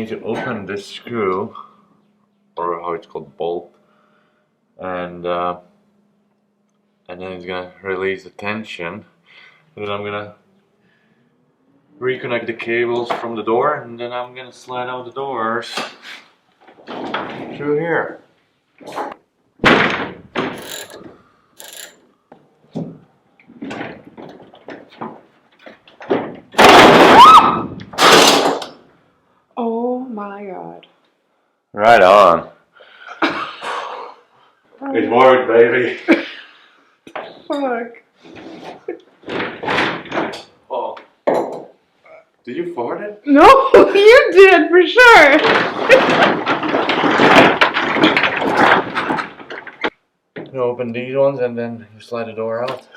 need to open this screw, or how it's called, bolt, and then it's gonna release the tension. And then I'm gonna reconnect the cables from the door, and then I'm gonna slide out the doors through here. Oh my god. Right on. It worked, baby. Fuck. Oh. Did you fart it? No, you did for sure. You open these ones and then you slide the door out.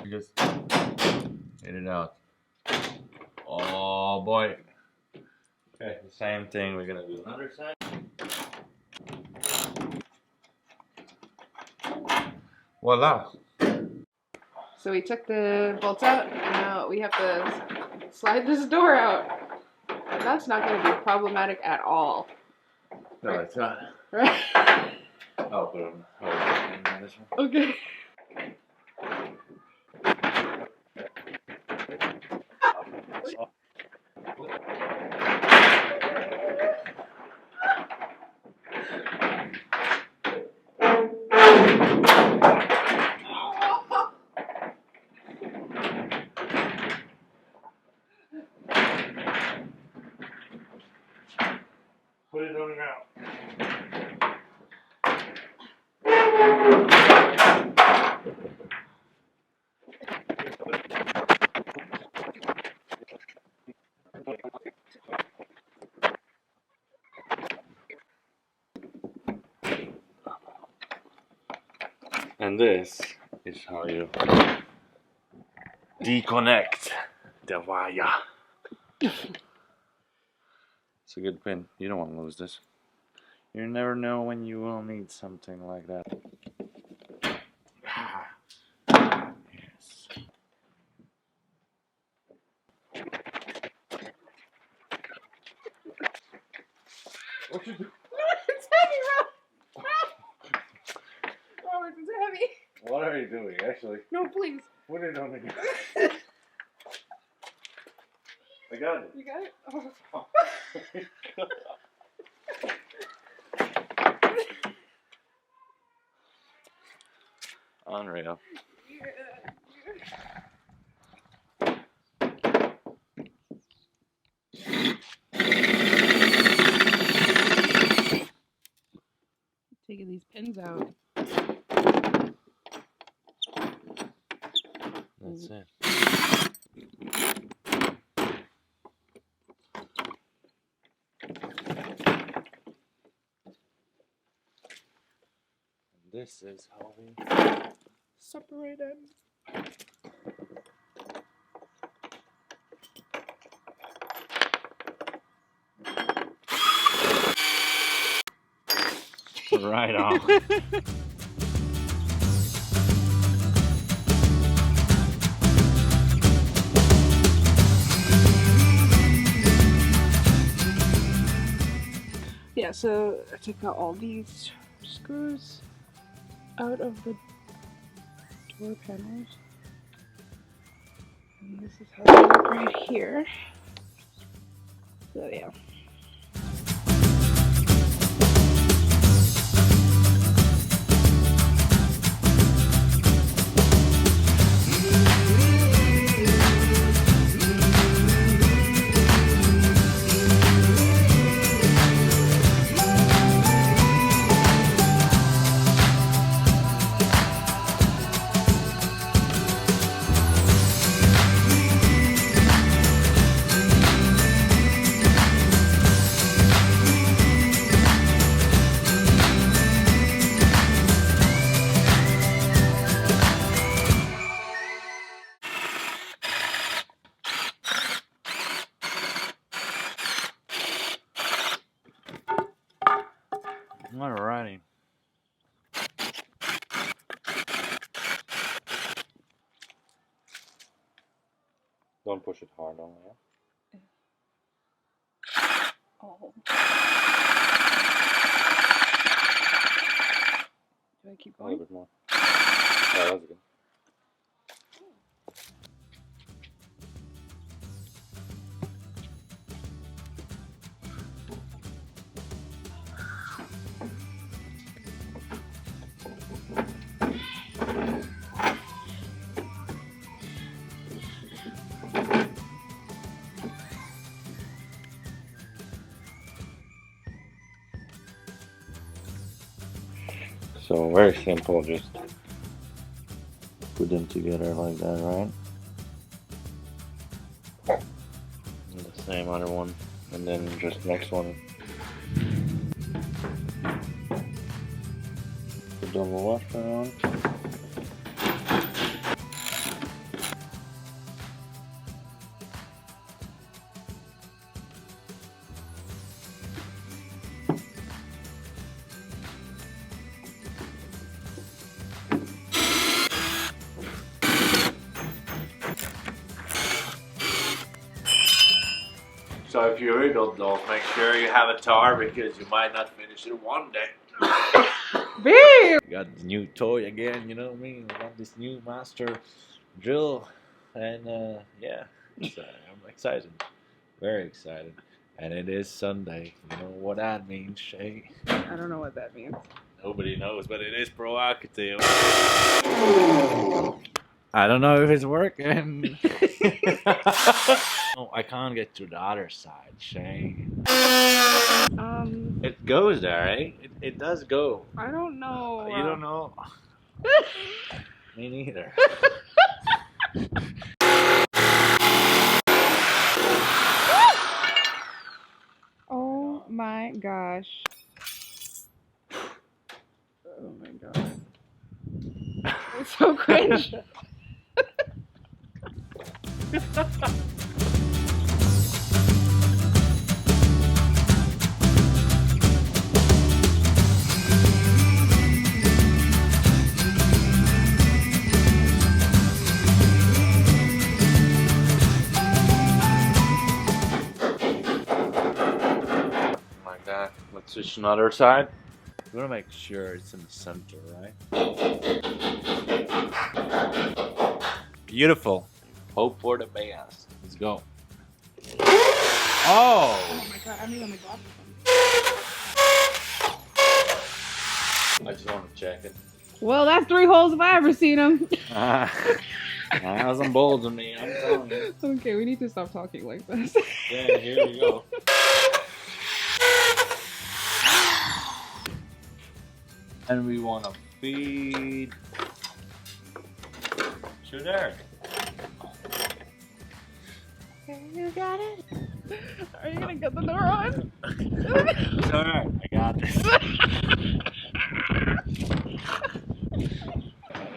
You just get it out. Oh boy. Okay, the same thing. We're gonna do another side. Voila. So we took the bolts out, and now we have to slide this door out. And that's not going to be problematic at all. No, it's not. Right? I'll put them on this one. Okay. Put it on the ground. And this is how you deconnect the wire. It's a good pin. You don't want to lose this. You never know when you will need something like that. Yes. What you do? It's heavy, Robert, it's heavy. What are you doing, actually? No, please. What are you doing again? I got it. You got it? Oh. Unreal. Taking these pins out. That's it. This is how we Separate them. right on. Yeah, so I took out all these screws out of the door panels. And this is how they look right here. So yeah. Alrighty. Don't push it hard on there. Oh. Do I keep A going? little bit more. Oh, that was good. So very simple, just put them together like that, right? And the same other one, and then just next one. Put double washer on. So if you're adult, make sure you have a tar because you might not finish it one day. Babe! We got the new toy again, you know what I mean? We got this new master drill, and yeah, I'm excited, very excited. And it is Sunday. You know what that means, Shay? I don't know what that means. Nobody knows, but it is provocative. I don't know if it's working. No, I can't get to the other side, Shay. It goes there, eh? It does go. I don't know. You don't know? Me neither. Oh my gosh. Oh my god. It's so cringe. Like that. Let's switch another side. We want to make sure it's in the center, right? Beautiful. Hope for the best. Let's go. Oh! Oh my god, I need my glasses on. I just want to check it. Well, that's 3 holes if I ever seen them. Has some bolts on me, I'm telling you. Okay, we need to stop talking like this. Yeah, here we go. And we want to feed through there. Okay, you got it? Are you gonna get the door on? It's alright, I got this.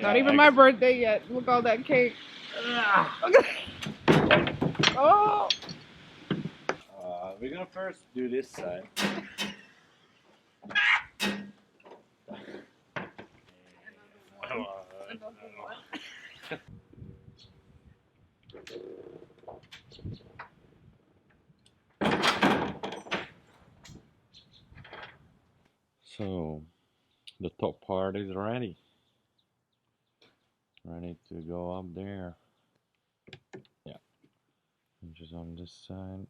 Not even my birthday yet. Look all that cake. Oh! We're gonna first do this side. So, the top part is ready. Ready to go up there. Yeah. And just on this side.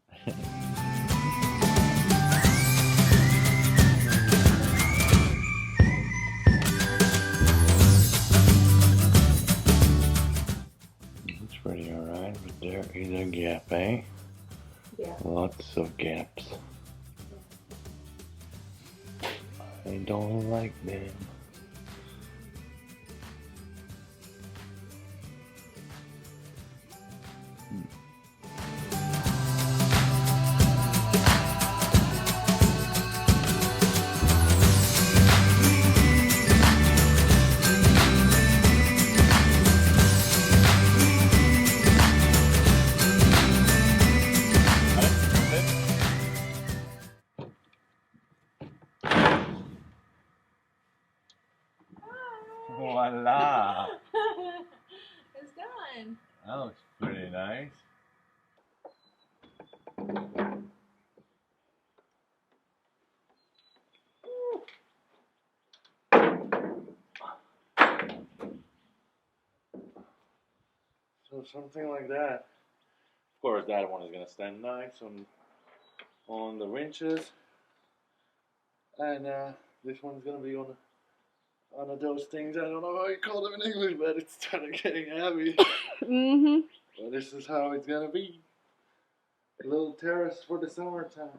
It's pretty alright, but there is a gap, eh? Yeah. Lots of gaps. I don't like them. Voila! It's done. That looks pretty nice. So something like that. Of course, that one is gonna stand nice on the winches, and this one's gonna be on those things. I don't know how you call them in English, but it's starting getting heavy. Mm-hmm. But this is how it's gonna be. A little terrace for the summertime.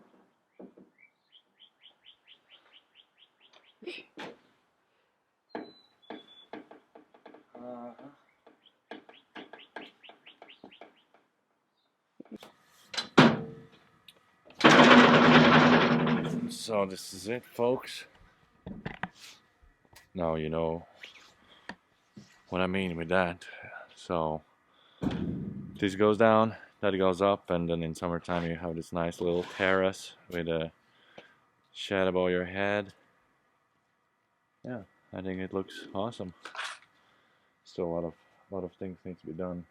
So this is it, folks. Now you know what I mean with that. So this goes down, that goes up, and then in summertime you have this nice little terrace with a shed above your head. Yeah, I think it looks awesome. Still a lot of things need to be done.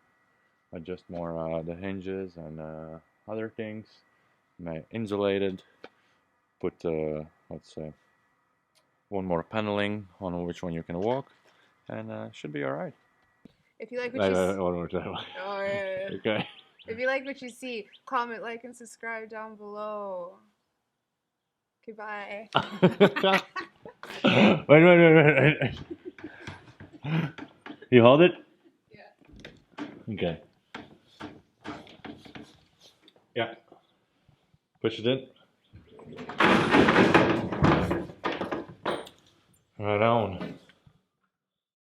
Adjust more the hinges and other things. Insulated. Put let's say one more paneling on which one you can walk, and should be all right. If you like what you see, One more time. oh, yeah. Okay. If you like what you see, comment, like, and subscribe down below. Goodbye. Wait. You hold it? Yeah. Okay. Yeah. Push it in. Right on.